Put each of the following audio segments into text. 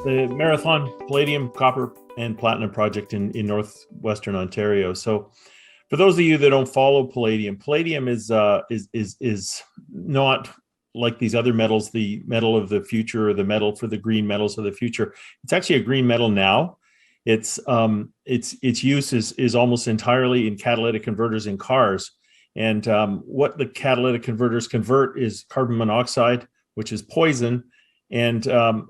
the Marathon Palladium, Copper, and Platinum project in northwestern Ontario. So, for those of you that don't follow Palladium, Palladium is not like these other metals, the metal of the future or the metal for the green metals of the future. It's actually a green metal now. Its use is almost entirely in catalytic converters in cars. And what the catalytic converters convert is carbon monoxide, which is poison. And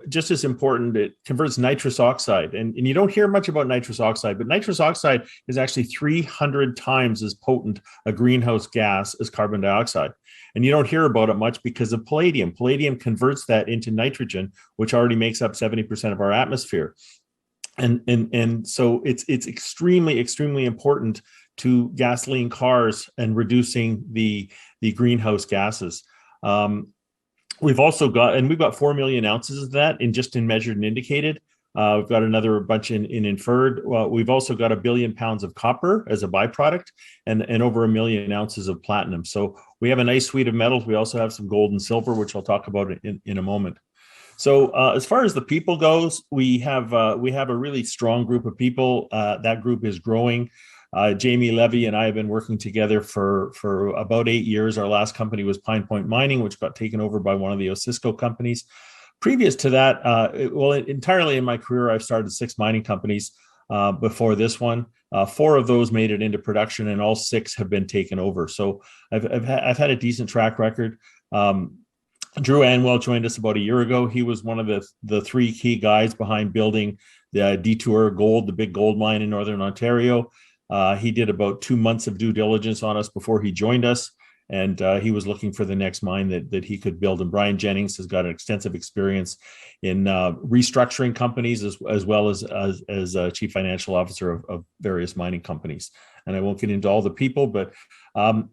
just as important, it converts nitrous oxide. And you don't hear much about nitrous oxide, but nitrous oxide is actually 300 times as potent a greenhouse gas as carbon dioxide. And you don't hear about it much because of palladium. Palladium converts that into nitrogen, which already makes up 70% of our atmosphere. And so it's extremely, extremely important to gasoline cars and reducing the greenhouse gases. We've also got 4 million ounces of that in measured and indicated. We've got another bunch in inferred. We've also got 1 billion pounds of copper as a byproduct and over 1 million ounces of platinum. So we have a nice suite of metals. We also have some gold and silver, which I'll talk about in a moment. So as far as the people goes, we have a really strong group of people. That group is growing. Jamie Levy and I have been working together for about 8 years. Our last company was Pine Point Mining, which got taken over by one of the Osisko companies. Previous to that, entirely in my career, I've started 6 mining companies before this one. 4 of those made it into production, and all 6 have been taken over. So I've had a decent track record. Drew Anwell joined us about a year ago. He was one of the 3 key guys behind building the Detour Gold, the big gold mine in Northern Ontario. He did about 2 months of due diligence on us before he joined us, and he was looking for the next mine that he could build. And Brian Jennings has got an extensive experience in restructuring companies as well as chief financial officer of various mining companies. And I won't get into all the people, but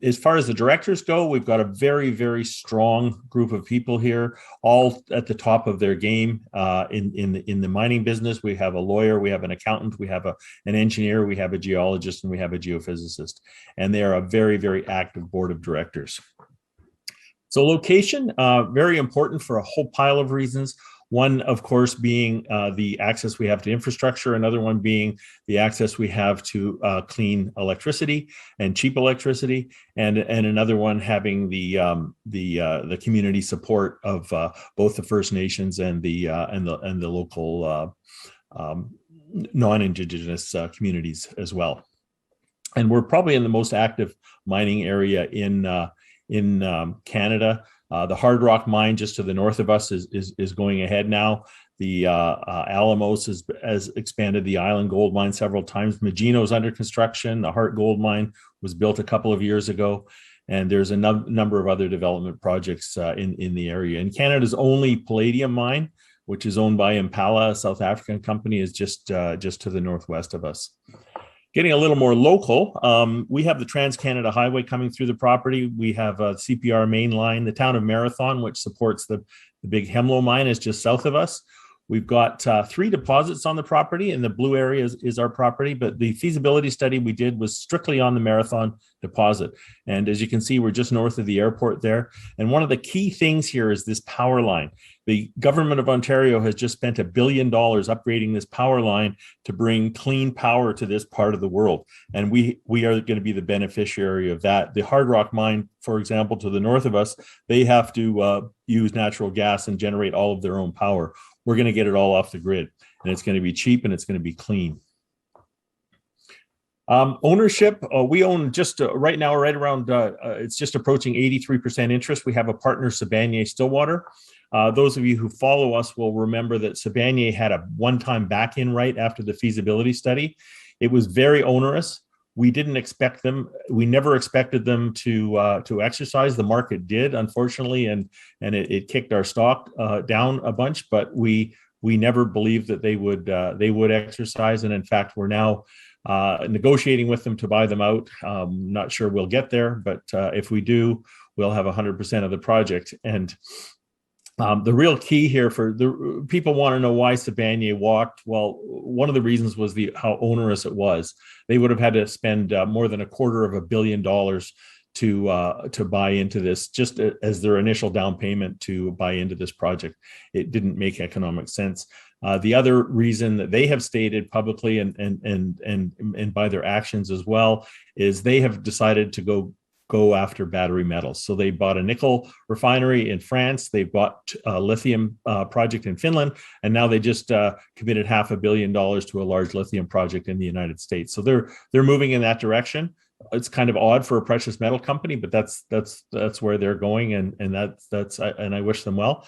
as far as the directors go, we've got a very, very strong group of people here, all at the top of their game in the mining business. We have a lawyer, we have an accountant, we have an engineer, we have a geologist, and we have a geophysicist. And they are a very, very active board of directors. So location, very important for a whole pile of reasons. One, of course, being the access we have to infrastructure. Another one being the access we have to clean electricity and cheap electricity, and another one having the community support of both the First Nations and the local non-Indigenous communities as well. And we're probably in the most active mining area in Canada. The Hard Rock mine just to the north of us is going ahead now. The Alamos has expanded the Island Gold Mine several times. Magino is under construction. The Hart Gold Mine was built a couple of years ago. And there's a number of other development projects in the area. And Canada's only palladium mine, which is owned by Impala, a South African company, is just to the northwest of us. Getting a little more local, we have the Trans-Canada Highway coming through the property. We have a CPR main line. The town of Marathon, which supports the big Hemlo mine, is just south of us. We've got 3 deposits on the property, and the blue area is our property, but the feasibility study we did was strictly on the Marathon deposit. And as you can see, we're just north of the airport there. And one of the key things here is this power line. The government of Ontario has just spent $1 billion upgrading this power line to bring clean power to this part of the world. And we are going to be the beneficiary of that. The Hard Rock mine, for example, to the north of us, they have to use natural gas and generate all of their own power. We're going to get it all off the grid, and it's going to be cheap and it's going to be clean. Ownership, we own just right now, right around, it's just approaching 83% interest. We have a partner, Sibanye Stillwater. Those of you who follow us will remember that Sibanye had a one-time back-in right after the feasibility study. It was very onerous. We didn't expect them. We never expected them to exercise. The market did, unfortunately, and it kicked our stock down a bunch. But we never believed that they would exercise. And in fact, we're now negotiating with them to buy them out. Not sure we'll get there, but if we do, we'll have 100% of the project. And the real key here for the people want to know why Sibanye walked. Well, one of the reasons was how onerous it was. They would have had to spend more than $250 million to buy into this, just as their initial down payment to buy into this project. It didn't make economic sense. The other reason that they have stated publicly and by their actions as well is they have decided to go after battery metals. So they bought a nickel refinery in France, they bought a lithium project in Finland, and now they just committed $500 million to a large lithium project in the United States. So they're moving in that direction. It's kind of odd for a precious metal company, but that's where they're going, and I wish them well.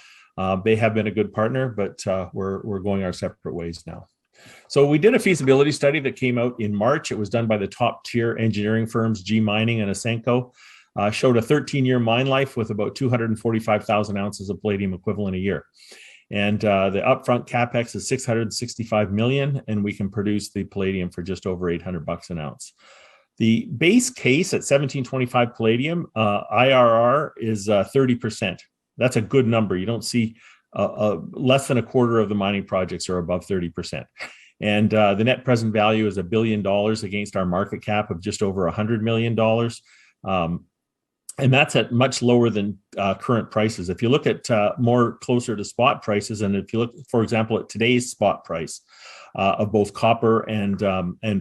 They have been a good partner, but we're going our separate ways now. So we did a feasibility study that came out in March. It was done by the top tier engineering firms, G Mining and Ausenco. Showed a 13-year mine life with about 245,000 ounces of palladium equivalent a year. And the upfront capex is $665 million, and we can produce the palladium for just over $800 an ounce. The base case at 1725 palladium, IRR is 30%. That's a good number. You don't see less than a quarter of the mining projects are above 30%. And the net present value is $1 billion against our market cap of just over $100 million. And that's at much lower than current prices. If you look at more closer to spot prices, and if you look, for example, at today's spot price of both copper and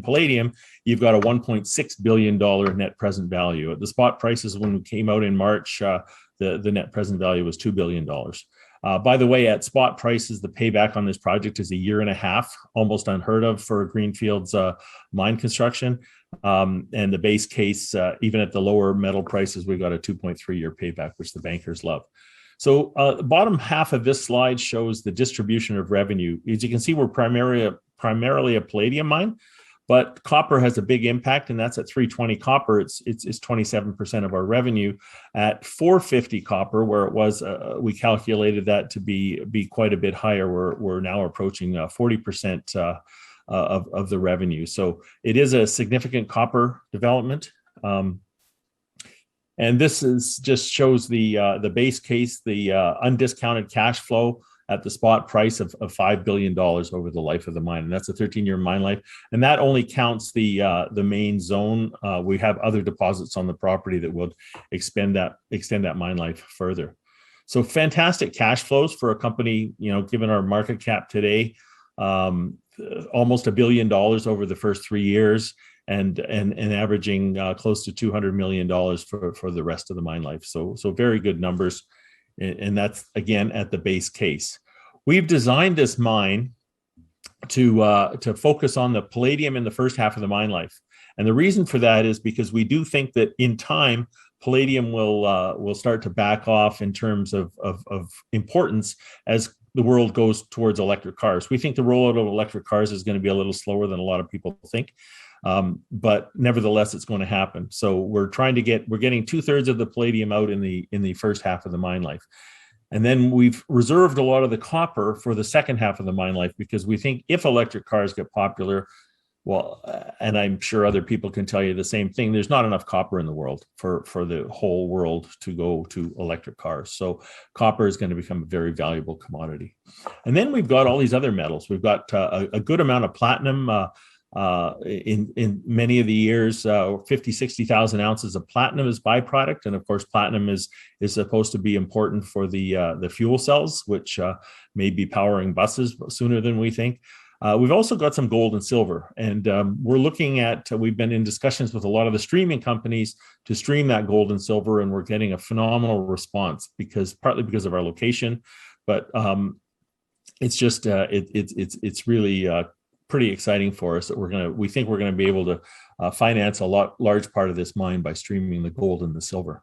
palladium, you've got a $1.6 billion net present value. At the spot prices when we came out in March, the net present value was $2 billion. By the way, at spot prices, the payback on this project is 1.5 years, almost unheard of for a greenfields mine construction. And the base case, even at the lower metal prices, we've got a 2.3-year payback, which the bankers love. So the bottom half of this slide shows the distribution of revenue. As you can see, we're primarily a palladium mine, but copper has a big impact, and that's at 320 copper. It's 27% of our revenue. At 450 copper, where it was, we calculated that to be quite a bit higher. We're now approaching 40% of the revenue. So it is a significant copper development. And this just shows the base case, the undiscounted cash flow at the spot price of $5 billion over the life of the mine. And that's a 13-year mine life. And that only counts the main zone. We have other deposits on the property that will extend that mine life further. So fantastic cash flows for a company, given our market cap today, almost $1 billion over the first 3 years, and averaging close to $200 million for the rest of the mine life. So very good numbers. And that's, again, at the base case. We've designed this mine to focus on the palladium in the first half of the mine life. And the reason for that is because we do think that in time, palladium will start to back off in terms of importance as the world goes towards electric cars. We think the rollout of electric cars is going to be a little slower than a lot of people think. But nevertheless, it's going to happen. So we're getting 2/3 of the palladium out in the first half of the mine life. And then we've reserved a lot of the copper for the second half of the mine life, because we think if electric cars get popular, well, and I'm sure other people can tell you the same thing, there's not enough copper in the world for the whole world to go to electric cars. So copper is going to become a very valuable commodity. And then we've got all these other metals. We've got a good amount of platinum. In many of the years, 60,000 ounces of platinum is byproduct. And of course, platinum is supposed to be important for the fuel cells, which may be powering buses sooner than we think. We've also got some gold and silver, and we've been in discussions with a lot of the streaming companies to stream that gold and silver, and we're getting a phenomenal response partly because of our location, but it's just it's really pretty exciting for us that we think we're going to be able to finance a large part of this mine by streaming the gold and the silver.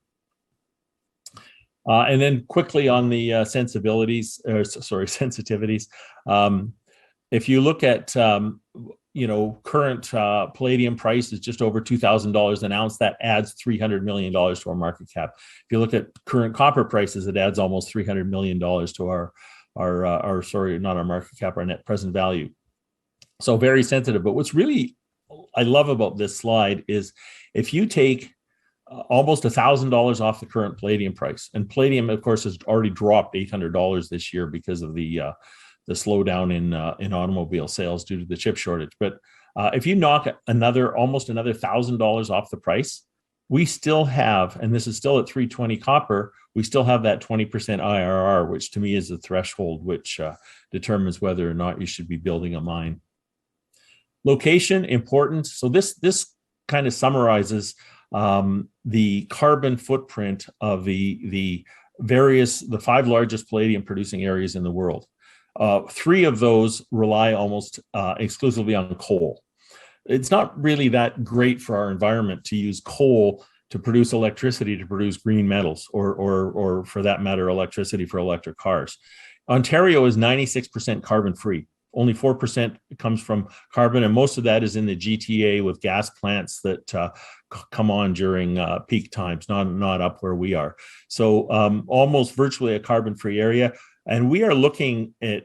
And then quickly on the sensitivities. If you look at current palladium price is just over $2,000 an ounce. That adds $300 million to our market cap. If you look at current copper prices, it adds almost $300 million to our not our market cap, our net present value. So very sensitive. But what's really I love about this slide is if you take almost $1,000 off the current palladium price, and palladium, of course, has already dropped $800 this year because of the slowdown in automobile sales due to the chip shortage. But if you knock almost another $1,000 off the price, we still have, and this is still at 320 copper, we still have that 20% IRR, which to me is the threshold which determines whether or not you should be building a mine. Location, importance. So this kind of summarizes the carbon footprint of the 5 largest palladium producing areas in the world. 3 of those rely almost exclusively on coal. It's not really that great for our environment to use coal to produce electricity, to produce green metals, or for that matter, electricity for electric cars. Ontario is 96% carbon free. Only 4% comes from carbon, and most of that is in the GTA with gas plants that come on during peak times, not up where we are. So almost virtually a carbon-free area. And we are looking at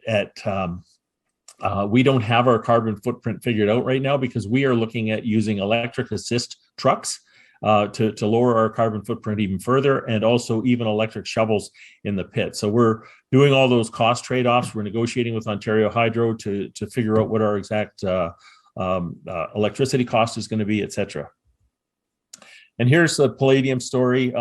we don't have our carbon footprint figured out right now because we are looking at using electric assist trucks to lower our carbon footprint even further, and also even electric shovels in the pit. So we're doing all those cost trade-offs. We're negotiating with Ontario Hydro to figure out what our exact electricity cost is going to be, et cetera. And here's the palladium story.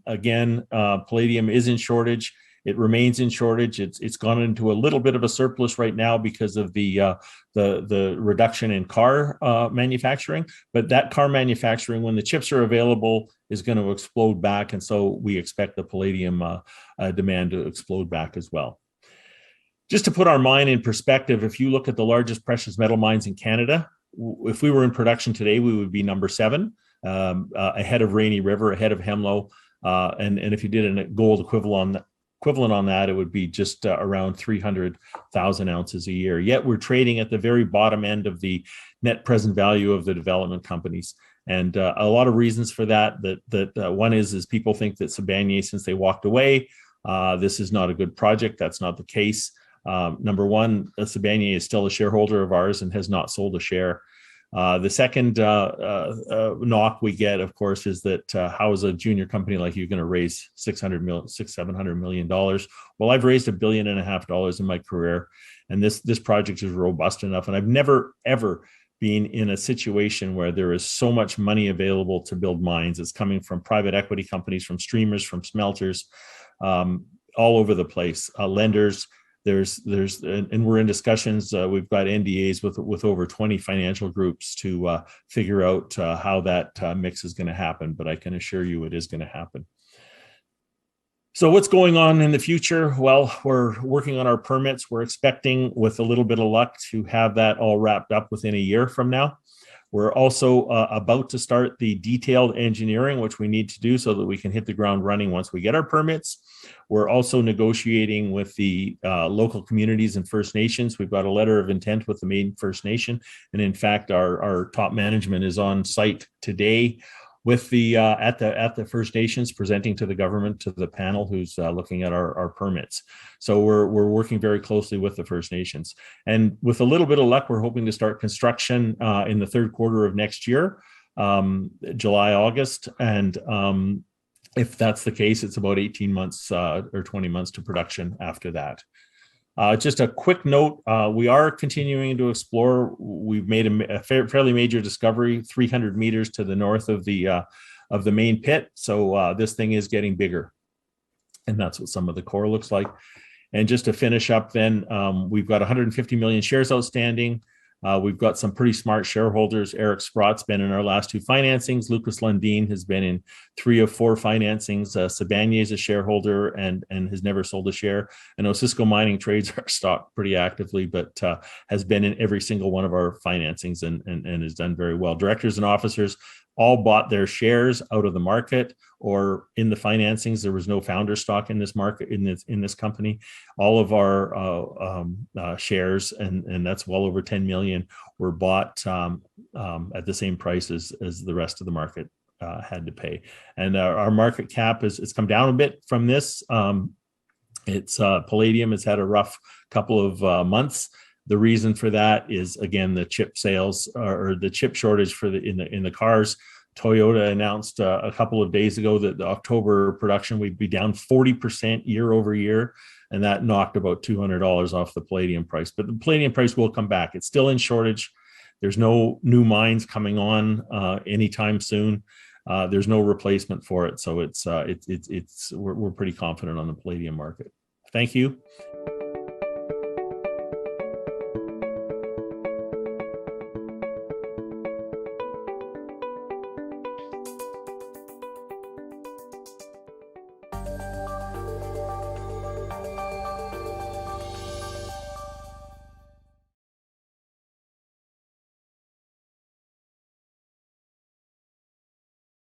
Again, palladium is in shortage. It remains in shortage. It's gone into a little bit of a surplus right now because of the reduction in car manufacturing. But that car manufacturing, when the chips are available, is going to explode back, and so we expect the palladium demand to explode back as well. Just to put our mine in perspective, if you look at the largest precious metal mines in Canada, if we were in production today, we would be number 7, ahead of Rainy River, ahead of Hemlo, and if you did a gold equivalent on that, it would be just around 300,000 ounces a year. Yet we're trading at the very bottom end of the net present value of the development companies. And a lot of reasons for that. One is people think that Sibanye, since they walked away, this is not a good project. That's not the case. Number one, Sibanye is still a shareholder of ours and has not sold a share. The second knock we get, of course, is that how is a junior company like you going to raise $700 million? Well, I've raised $1.5 billion in my career, and this project is robust enough. And I've never, ever been in a situation where there is so much money available to build mines. It's coming from private equity companies, from streamers, from smelters, all over the place, lenders. And we're in discussions. We've got NDAs with over 20 financial groups to figure out how that mix is going to happen. But I can assure you it is going to happen. So what's going on in the future? Well, we're working on our permits. We're expecting, with a little bit of luck, to have that all wrapped up within a year from now. We're also about to start the detailed engineering, which we need to do so that we can hit the ground running once we get our permits. We're also negotiating with the local communities and First Nations. We've got a letter of intent with the Maine First Nation. And in fact, our top management is on site today with the at the First Nations, presenting to the government, to the panel who's looking at our permits. So we're working very closely with the First Nations, and with a little bit of luck, we're hoping to start construction in the third quarter of next year, July, August, and if that's the case, it's about 18 months or 20 months to production after that. Just a quick note, we are continuing to explore. We've made a fairly major discovery 300 meters to the north of the main pit. So this thing is getting bigger. And that's what some of the core looks like. And just to finish up then, we've got 150 million shares outstanding. We've got some pretty smart shareholders. Eric Sprott's been in our last 2 financings. Lucas Lundin has been in 3 of 4 financings. Sibanye is a shareholder and has never sold a share. And Osisko Mining trades our stock pretty actively, but has been in every single one of our financings and has done very well. Directors and officers all bought their shares out of the market or in the financings. There was no founder stock in this market, in this company. All of our shares, and that's well over 10 million, were bought at the same price as the rest of the market had to pay. And our market cap it's come down a bit from this. It's Palladium has had a rough couple of months. The reason for that is, again, the chip sales or the chip shortage in the cars. Toyota announced a couple of days ago that the October production would be down 40% year over year, and that knocked about $200 off the palladium price. But the palladium price will come back. It's still in shortage. There's no new mines coming on anytime soon. there's no replacement for it. So we're pretty confident on the palladium market. Thank you.